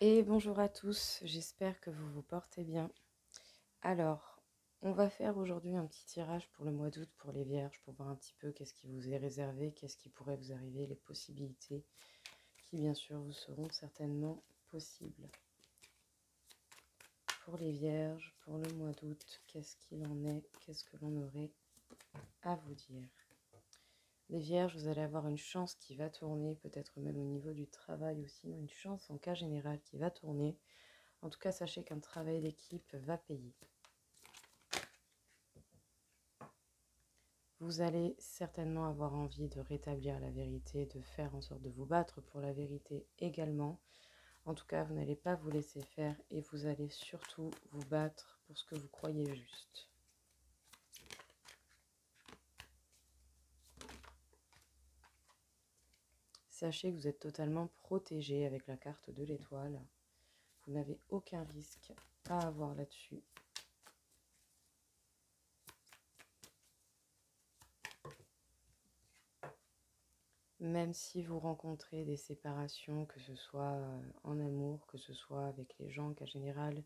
Et bonjour à tous, j'espère que vous vous portez bien. Alors, on va faire aujourd'hui un petit tirage pour le mois d'août pour les vierges, pour voir un petit peu qu'est-ce qui vous est réservé, qu'est-ce qui pourrait vous arriver, les possibilités qui bien sûr vous seront certainement possibles. Pour les vierges, pour le mois d'août, qu'est-ce qu'il en est, qu'est-ce que l'on aurait à vous dire. Les vierges, vous allez avoir une chance qui va tourner, peut-être même au niveau du travail ou sinon une chance en cas général qui va tourner. En tout cas, sachez qu'un travail d'équipe va payer. Vous allez certainement avoir envie de rétablir la vérité, de faire en sorte de vous battre pour la vérité également. En tout cas, vous n'allez pas vous laisser faire et vous allez surtout vous battre pour ce que vous croyez juste. Sachez que vous êtes totalement protégé avec la carte de l'étoile. Vous n'avez aucun risque à avoir là-dessus. Même si vous rencontrez des séparations, que ce soit en amour, que ce soit avec les gens en cas général,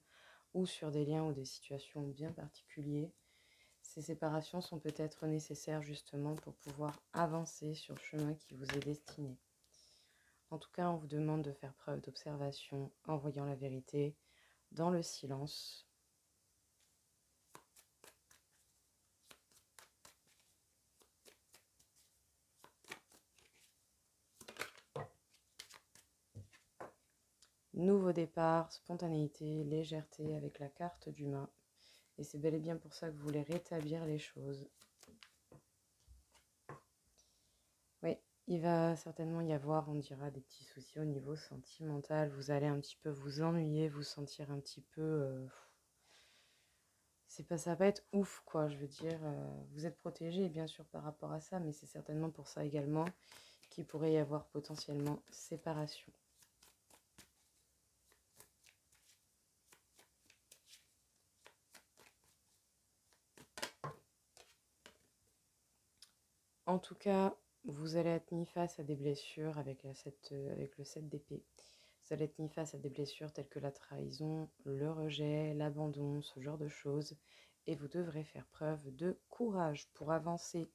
ou sur des liens ou des situations bien particulières, ces séparations sont peut-être nécessaires justement pour pouvoir avancer sur le chemin qui vous est destiné. En tout cas, on vous demande de faire preuve d'observation en voyant la vérité dans le silence. Nouveau départ, spontanéité, légèreté avec la carte du mât. Et c'est bel et bien pour ça que vous voulez rétablir les choses. Oui, il va certainement y avoir, on dira, des petits soucis au niveau sentimental. Vous allez un petit peu vous ennuyer, vous sentir un petit peu... c'est pas, ça va pas être ouf, quoi, je veux dire. Vous êtes protégé, bien sûr, par rapport à ça, mais c'est certainement pour ça également qu'il pourrait y avoir potentiellement séparation. En tout cas, vous allez être mis face à des blessures avec le 7 d'épée. Vous allez être mis face à des blessures telles que la trahison, le rejet, l'abandon, ce genre de choses. Et vous devrez faire preuve de courage pour avancer.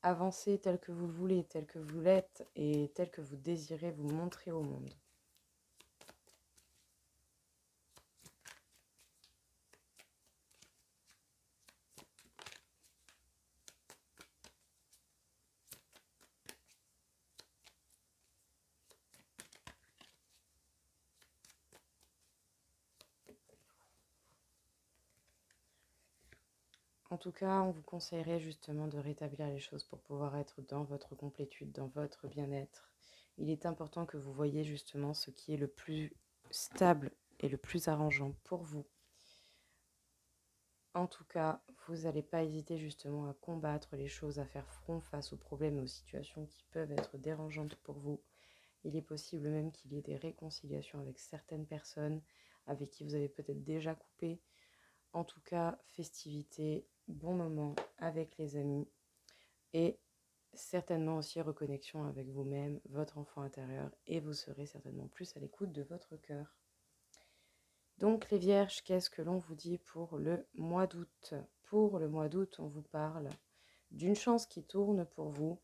Avancer tel que vous le voulez, tel que vous l'êtes et tel que vous désirez vous montrer au monde. En tout cas, on vous conseillerait justement de rétablir les choses pour pouvoir être dans votre complétude, dans votre bien-être. Il est important que vous voyiez justement ce qui est le plus stable et le plus arrangeant pour vous. En tout cas, vous n'allez pas hésiter justement à combattre les choses, à faire front face aux problèmes et aux situations qui peuvent être dérangeantes pour vous. Il est possible même qu'il y ait des réconciliations avec certaines personnes avec qui vous avez peut-être déjà coupé. En tout cas, festivité, bon moment avec les amis et certainement aussi reconnexion avec vous-même, votre enfant intérieur, et vous serez certainement plus à l'écoute de votre cœur. Donc les vierges, qu'est-ce que l'on vous dit pour le mois d'août? Pour le mois d'août, on vous parle d'une chance qui tourne pour vous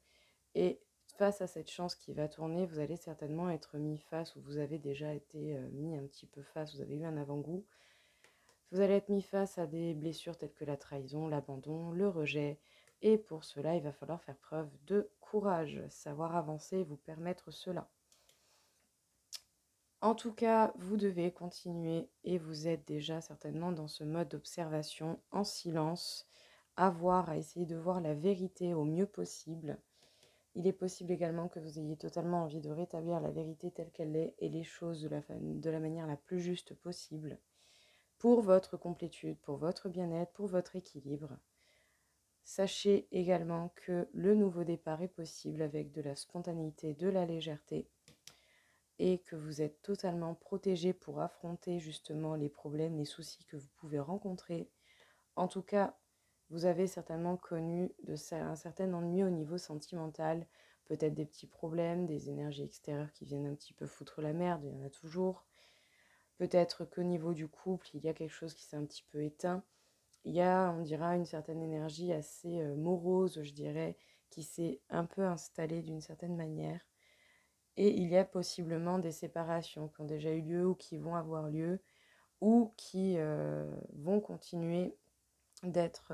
et face à cette chance qui va tourner, vous allez certainement être mis face, ou vous avez déjà été mis un petit peu face, vous avez eu un avant-goût. Vous allez être mis face à des blessures telles que la trahison, l'abandon, le rejet. Et pour cela, il va falloir faire preuve de courage, savoir avancer et vous permettre cela. En tout cas, vous devez continuer et vous êtes déjà certainement dans ce mode d'observation en silence, à essayer de voir la vérité au mieux possible. Il est possible également que vous ayez totalement envie de rétablir la vérité telle qu'elle est et les choses de la manière la plus juste possible pour votre complétude, pour votre bien-être, pour votre équilibre. Sachez également que le nouveau départ est possible avec de la spontanéité, de la légèreté et que vous êtes totalement protégé pour affronter justement les problèmes, les soucis que vous pouvez rencontrer. En tout cas, vous avez certainement connu un certain ennui au niveau sentimental, peut-être des petits problèmes, des énergies extérieures qui viennent un petit peu foutre la merde, il y en a toujours. Peut-être qu'au niveau du couple, il y a quelque chose qui s'est un petit peu éteint. Il y a, on dira, une certaine énergie assez morose, je dirais, qui s'est un peu installée d'une certaine manière. Et il y a possiblement des séparations qui ont déjà eu lieu ou qui vont avoir lieu ou qui vont continuer d'être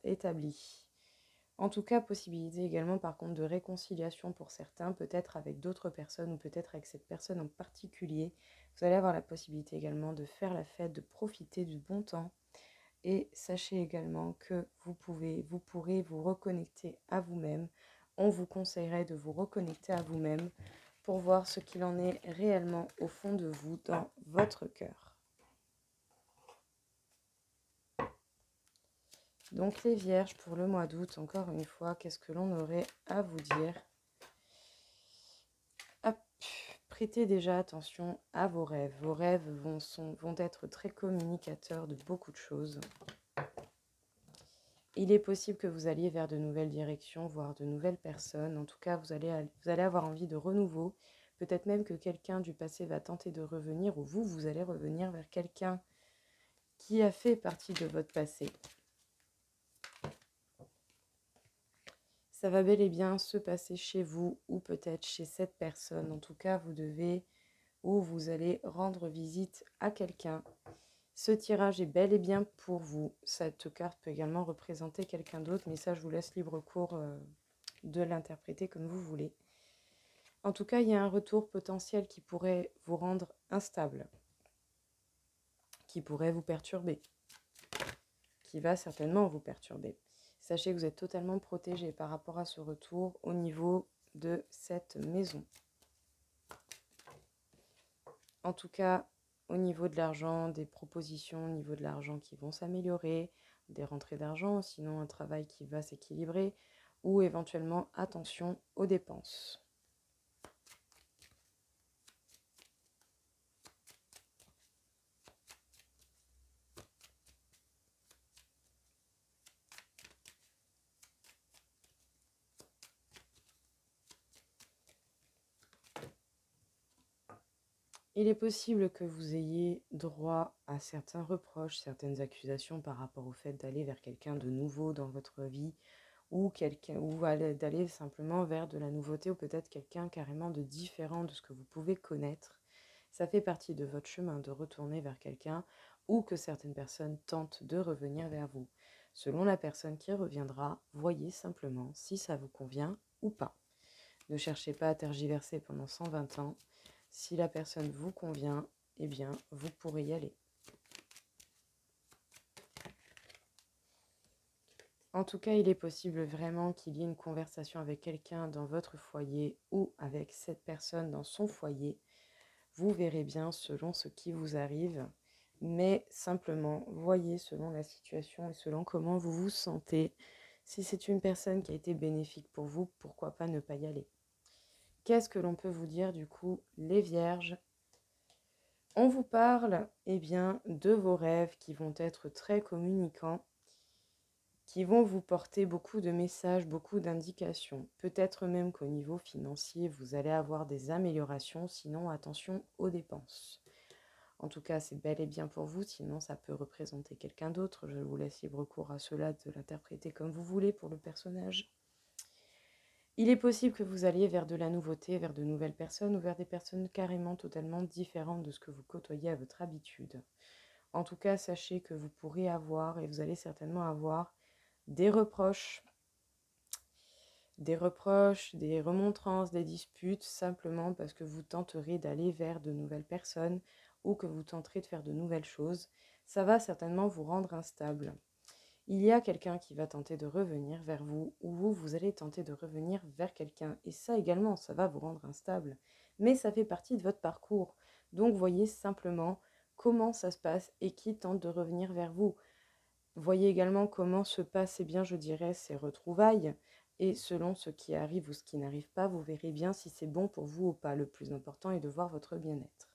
établies. En tout cas, possibilité également par contre de réconciliation pour certains, peut-être avec d'autres personnes ou peut-être avec cette personne en particulier. Vous allez avoir la possibilité également de faire la fête, de profiter du bon temps. Et sachez également que vous pourrez vous reconnecter à vous-même. On vous conseillerait de vous reconnecter à vous-même pour voir ce qu'il en est réellement au fond de vous, dans votre cœur. Donc les vierges, pour le mois d'août, encore une fois, qu'est-ce que l'on aurait à vous dire? Hop, prêtez déjà attention à vos rêves. Vos rêves vont être très communicateurs de beaucoup de choses. Il est possible que vous alliez vers de nouvelles directions, voire de nouvelles personnes. En tout cas, vous allez avoir envie de renouveau. Peut-être même que quelqu'un du passé va tenter de revenir ou vous allez revenir vers quelqu'un qui a fait partie de votre passé. Ça va bel et bien se passer chez vous ou peut-être chez cette personne. En tout cas, vous allez rendre visite à quelqu'un. Ce tirage est bel et bien pour vous. Cette carte peut également représenter quelqu'un d'autre, mais ça, je vous laisse libre cours de l'interpréter comme vous voulez. En tout cas, il y a un retour potentiel qui pourrait vous rendre instable, qui pourrait vous perturber, qui va certainement vous perturber. Sachez que vous êtes totalement protégé par rapport à ce retour au niveau de cette maison. En tout cas, au niveau de l'argent, des propositions au niveau de l'argent qui vont s'améliorer, des rentrées d'argent, sinon un travail qui va s'équilibrer, ou éventuellement attention aux dépenses. Il est possible que vous ayez droit à certains reproches, certaines accusations par rapport au fait d'aller vers quelqu'un de nouveau dans votre vie ou d'aller simplement vers de la nouveauté ou peut-être quelqu'un carrément de différent de ce que vous pouvez connaître. Ça fait partie de votre chemin de retourner vers quelqu'un ou que certaines personnes tentent de revenir vers vous. Selon la personne qui reviendra, voyez simplement si ça vous convient ou pas. Ne cherchez pas à tergiverser pendant 120 ans. Si la personne vous convient, eh bien, vous pourrez y aller. En tout cas, il est possible vraiment qu'il y ait une conversation avec quelqu'un dans votre foyer ou avec cette personne dans son foyer. Vous verrez bien selon ce qui vous arrive, mais simplement voyez selon la situation et selon comment vous vous sentez. Si c'est une personne qui a été bénéfique pour vous, pourquoi pas ne pas y aller? Qu'est-ce que l'on peut vous dire du coup, les vierges? On vous parle bien, de vos rêves qui vont être très communicants, qui vont vous porter beaucoup de messages, beaucoup d'indications. Peut-être même qu'au niveau financier, vous allez avoir des améliorations, sinon attention aux dépenses. En tout cas, c'est bel et bien pour vous, sinon ça peut représenter quelqu'un d'autre. Je vous laisse libre cours à cela de l'interpréter comme vous voulez pour le personnage. Il est possible que vous alliez vers de la nouveauté, vers de nouvelles personnes ou vers des personnes carrément totalement différentes de ce que vous côtoyez à votre habitude. En tout cas, sachez que vous pourrez avoir, et vous allez certainement avoir, des reproches, des remontrances, des disputes, simplement parce que vous tenterez d'aller vers de nouvelles personnes ou que vous tenterez de faire de nouvelles choses. Ça va certainement vous rendre instable. Il y a quelqu'un qui va tenter de revenir vers vous ou vous allez tenter de revenir vers quelqu'un. Et ça également, ça va vous rendre instable. Mais ça fait partie de votre parcours. Donc voyez simplement comment ça se passe et qui tente de revenir vers vous. Voyez également comment se passent, je dirais, ces retrouvailles. Et selon ce qui arrive ou ce qui n'arrive pas, vous verrez bien si c'est bon pour vous ou pas. Le plus important est de voir votre bien-être.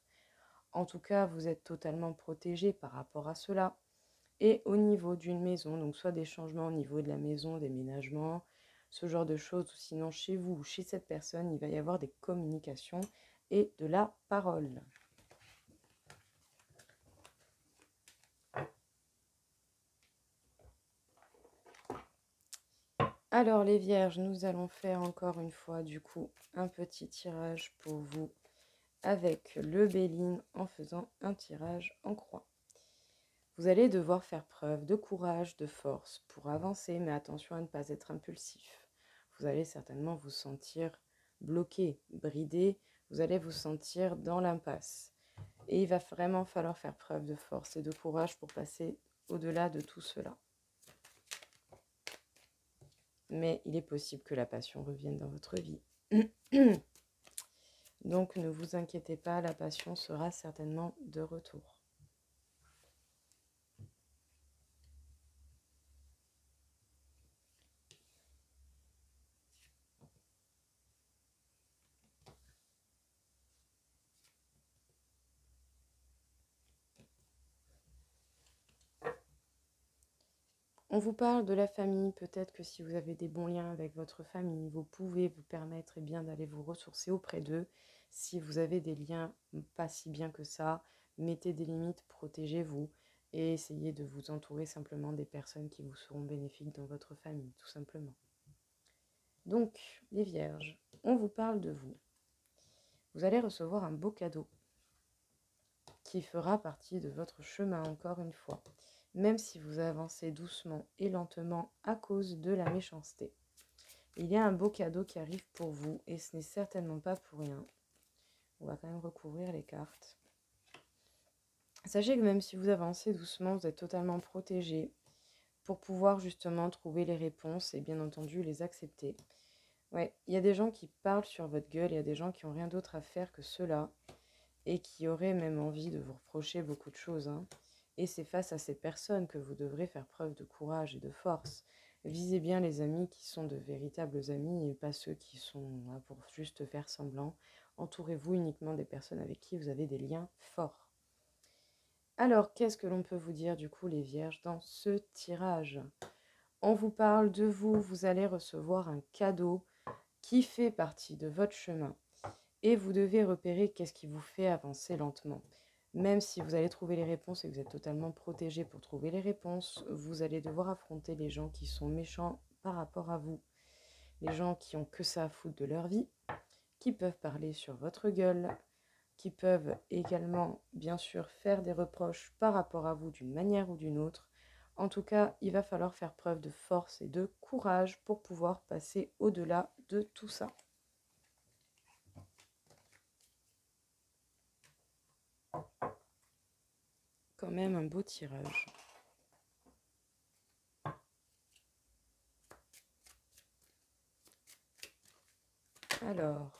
En tout cas, vous êtes totalement protégé par rapport à cela. Et au niveau d'une maison, donc soit des changements au niveau de la maison, déménagement, ce genre de choses, ou sinon chez vous ou chez cette personne, il va y avoir des communications et de la parole. Alors les vierges, nous allons faire encore une fois du coup un petit tirage pour vous avec le Béline en faisant un tirage en croix. Vous allez devoir faire preuve de courage, de force pour avancer, mais attention à ne pas être impulsif. Vous allez certainement vous sentir bloqué, bridé, vous allez vous sentir dans l'impasse. Et il va vraiment falloir faire preuve de force et de courage pour passer au-delà de tout cela. Mais il est possible que la passion revienne dans votre vie. Donc ne vous inquiétez pas, la passion sera certainement de retour. On vous parle de la famille, peut-être que si vous avez des bons liens avec votre famille, vous pouvez vous permettre d'aller vous ressourcer auprès d'eux. Si vous avez des liens pas si bien que ça, mettez des limites, protégez-vous et essayez de vous entourer simplement des personnes qui vous seront bénéfiques dans votre famille, tout simplement. Donc, les vierges, on vous parle de vous. Vous allez recevoir un beau cadeau qui fera partie de votre chemin encore une fois, même si vous avancez doucement et lentement à cause de la méchanceté. Il y a un beau cadeau qui arrive pour vous et ce n'est certainement pas pour rien. On va quand même recouvrir les cartes. Sachez que même si vous avancez doucement, vous êtes totalement protégé pour pouvoir justement trouver les réponses et bien entendu les accepter. Ouais, il y a des gens qui parlent sur votre gueule, il y a des gens qui n'ont rien d'autre à faire que cela et qui auraient même envie de vous reprocher beaucoup de choses. Et c'est face à ces personnes que vous devrez faire preuve de courage et de force. Visez bien les amis qui sont de véritables amis et pas ceux qui sont là pour juste faire semblant. Entourez-vous uniquement des personnes avec qui vous avez des liens forts. Alors, qu'est-ce que l'on peut vous dire du coup les vierges dans ce tirage? On vous parle de vous, vous allez recevoir un cadeau qui fait partie de votre chemin. Et vous devez repérer qu'est-ce qui vous fait avancer lentement. Même si vous allez trouver les réponses et que vous êtes totalement protégé pour trouver les réponses, vous allez devoir affronter les gens qui sont méchants par rapport à vous. Les gens qui ont que ça à foutre de leur vie, qui peuvent parler sur votre gueule, qui peuvent également, bien sûr, faire des reproches par rapport à vous d'une manière ou d'une autre. En tout cas, il va falloir faire preuve de force et de courage pour pouvoir passer au-delà de tout ça. Quand même un beau tirage. Alors,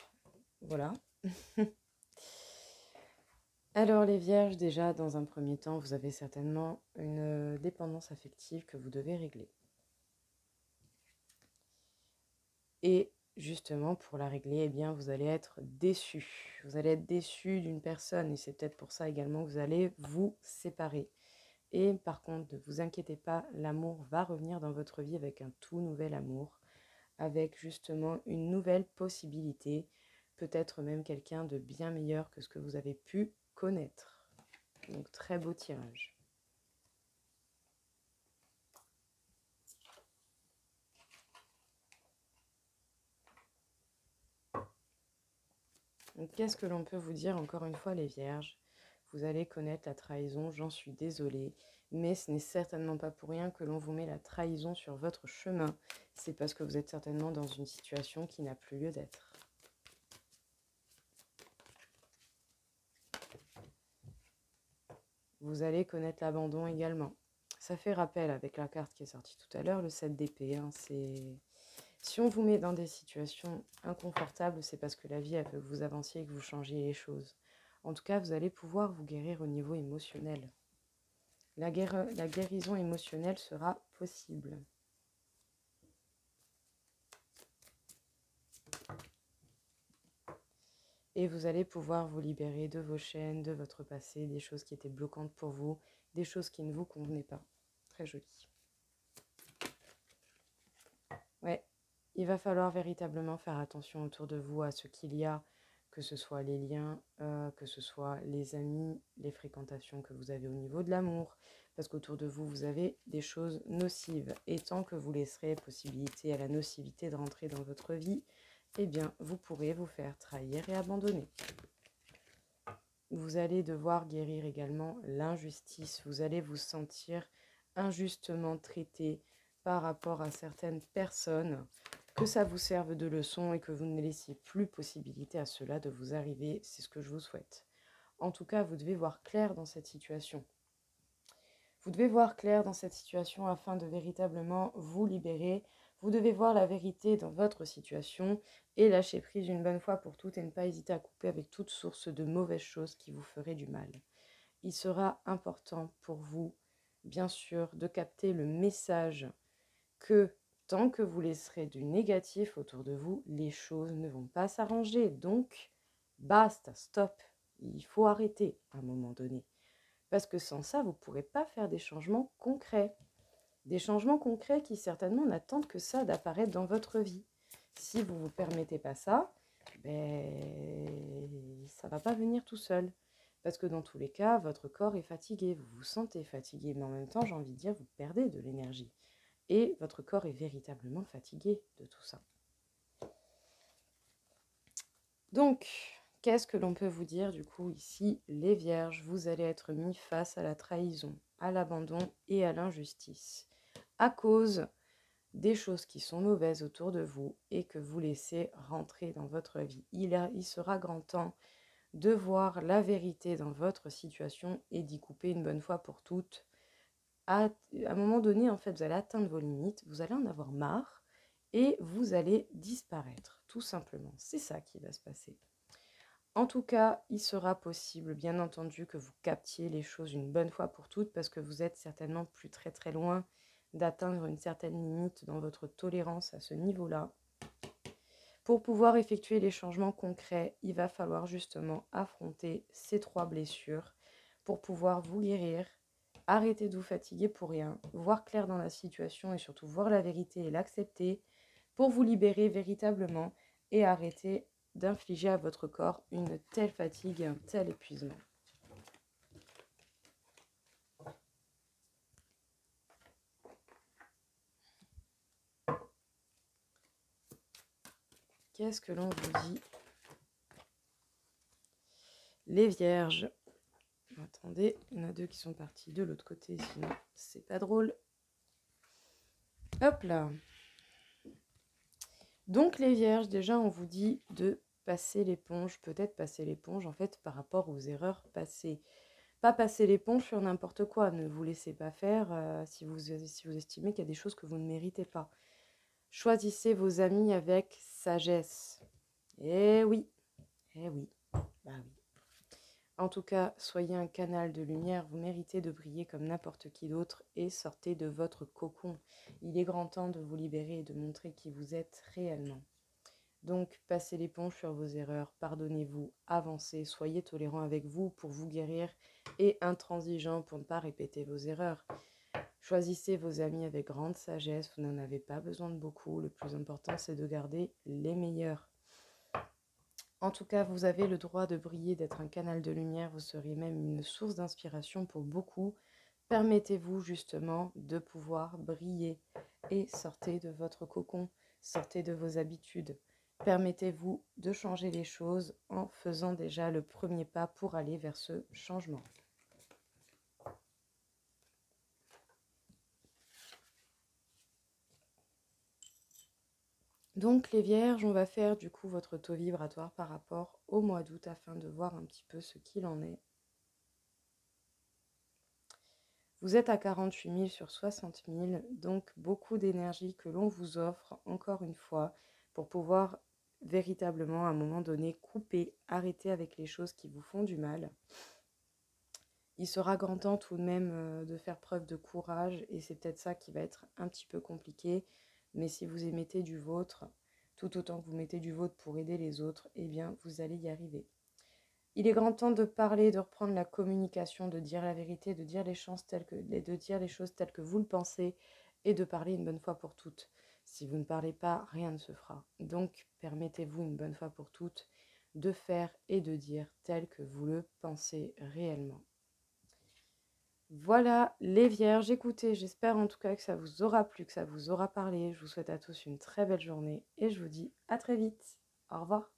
voilà. Alors les vierges, déjà, dans un premier temps, vous avez certainement une dépendance affective que vous devez régler. Et justement, pour la régler, eh bien, vous allez être déçu. Vous allez être déçu d'une personne et c'est peut-être pour ça également que vous allez vous séparer. Et par contre, ne vous inquiétez pas, l'amour va revenir dans votre vie avec un tout nouvel amour, avec justement une nouvelle possibilité, peut-être même quelqu'un de bien meilleur que ce que vous avez pu connaître. Donc très beau tirage. Donc qu'est-ce que l'on peut vous dire encore une fois les vierges? Vous allez connaître la trahison, j'en suis désolée, mais ce n'est certainement pas pour rien que l'on vous met la trahison sur votre chemin. C'est parce que vous êtes certainement dans une situation qui n'a plus lieu d'être. Vous allez connaître l'abandon également. Ça fait rappel avec la carte qui est sortie tout à l'heure, le 7 d'épée. Si on vous met dans des situations inconfortables, c'est parce que la vie, elle veut que vous avanciez et que vous changiez les choses. En tout cas, vous allez pouvoir vous guérir au niveau émotionnel. La guérison émotionnelle sera possible. Et vous allez pouvoir vous libérer de vos chaînes, de votre passé, des choses qui étaient bloquantes pour vous, des choses qui ne vous convenaient pas. Très joli. Ouais, il va falloir véritablement faire attention autour de vous à ce qu'il y a, que ce soit les liens, que ce soit les amis, les fréquentations que vous avez au niveau de l'amour, parce qu'autour de vous, vous avez des choses nocives. Et tant que vous laisserez possibilité à la nocivité de rentrer dans votre vie, eh bien, vous pourrez vous faire trahir et abandonner. Vous allez devoir guérir également l'injustice. Vous allez vous sentir injustement traité par rapport à certaines personnes, que ça vous serve de leçon et que vous ne laissiez plus possibilité à cela de vous arriver. C'est ce que je vous souhaite. En tout cas, vous devez voir clair dans cette situation. Vous devez voir clair dans cette situation afin de véritablement vous libérer. Vous devez voir la vérité dans votre situation et lâcher prise une bonne fois pour toutes et ne pas hésiter à couper avec toute source de mauvaises choses qui vous feraient du mal. Il sera important pour vous, bien sûr, de capter le message que tant que vous laisserez du négatif autour de vous, les choses ne vont pas s'arranger. Donc, basta, stop. Il faut arrêter à un moment donné. Parce que sans ça, vous ne pourrez pas faire des changements concrets. Des changements concrets qui certainement n'attendent que ça d'apparaître dans votre vie. Si vous ne vous permettez pas ça, ça ne va pas venir tout seul. Parce que dans tous les cas, votre corps est fatigué, vous vous sentez fatigué, mais en même temps, j'ai envie de dire, vous perdez de l'énergie. Et votre corps est véritablement fatigué de tout ça. Donc, qu'est-ce que l'on peut vous dire du coup ici, les vierges? Vous allez être mis face à la trahison, à l'abandon et à l'injustice, à cause des choses qui sont mauvaises autour de vous et que vous laissez rentrer dans votre vie. Il sera grand temps de voir la vérité dans votre situation et d'y couper une bonne fois pour toutes. À un moment donné, en fait, vous allez atteindre vos limites, vous allez en avoir marre et vous allez disparaître, tout simplement. C'est ça qui va se passer. En tout cas, il sera possible, bien entendu, que vous captiez les choses une bonne fois pour toutes parce que vous êtes certainement plus très loin d'atteindre une certaine limite dans votre tolérance à ce niveau-là. Pour pouvoir effectuer les changements concrets, il va falloir justement affronter ces 3 blessures pour pouvoir vous guérir, arrêter de vous fatiguer pour rien, voir clair dans la situation et surtout voir la vérité et l'accepter pour vous libérer véritablement et arrêter d'infliger à votre corps une telle fatigue et un tel épuisement. Qu'est-ce que l'on vous dit? Les vierges. Attendez, il y en a 2 qui sont partis de l'autre côté, sinon c'est pas drôle. Hop là. Donc les vierges, déjà on vous dit de passer l'éponge, peut-être passer l'éponge en fait par rapport aux erreurs passées. Pas passer l'éponge sur n'importe quoi, ne vous laissez pas faire si vous estimez qu'il y a des choses que vous ne méritez pas. Choisissez vos amis avec sagesse. Eh oui, bah oui. En tout cas, soyez un canal de lumière, vous méritez de briller comme n'importe qui d'autre et sortez de votre cocon. Il est grand temps de vous libérer et de montrer qui vous êtes réellement. Donc, passez l'éponge sur vos erreurs, pardonnez-vous, avancez, soyez tolérant avec vous pour vous guérir et intransigeant pour ne pas répéter vos erreurs. Choisissez vos amis avec grande sagesse, vous n'en avez pas besoin de beaucoup, le plus important c'est de garder les meilleurs. En tout cas, vous avez le droit de briller, d'être un canal de lumière, vous serez même une source d'inspiration pour beaucoup. Permettez-vous justement de pouvoir briller et sortez de votre cocon, sortez de vos habitudes. Permettez-vous de changer les choses en faisant déjà le premier pas pour aller vers ce changement. Donc les vierges, on va faire du coup votre taux vibratoire par rapport au mois d'août afin de voir un petit peu ce qu'il en est. Vous êtes à 48 000 sur 60 000, donc beaucoup d'énergie que l'on vous offre, encore une fois, pour pouvoir véritablement à un moment donné couper, arrêter avec les choses qui vous font du mal. Il sera grand temps tout de même de faire preuve de courage et c'est peut-être ça qui va être un petit peu compliqué, mais si vous émettez du vôtre, tout autant que vous mettez du vôtre pour aider les autres, eh bien vous allez y arriver. Il est grand temps de parler, de reprendre la communication, de dire la vérité, de dire les choses telles que vous le pensez et de parler une bonne fois pour toutes. Si vous ne parlez pas, rien ne se fera. Donc, permettez-vous une bonne fois pour toutes de faire et de dire tel que vous le pensez réellement. Voilà les Vierges, écoutez, j'espère en tout cas que ça vous aura plu, que ça vous aura parlé. Je vous souhaite à tous une très belle journée et je vous dis à très vite. Au revoir.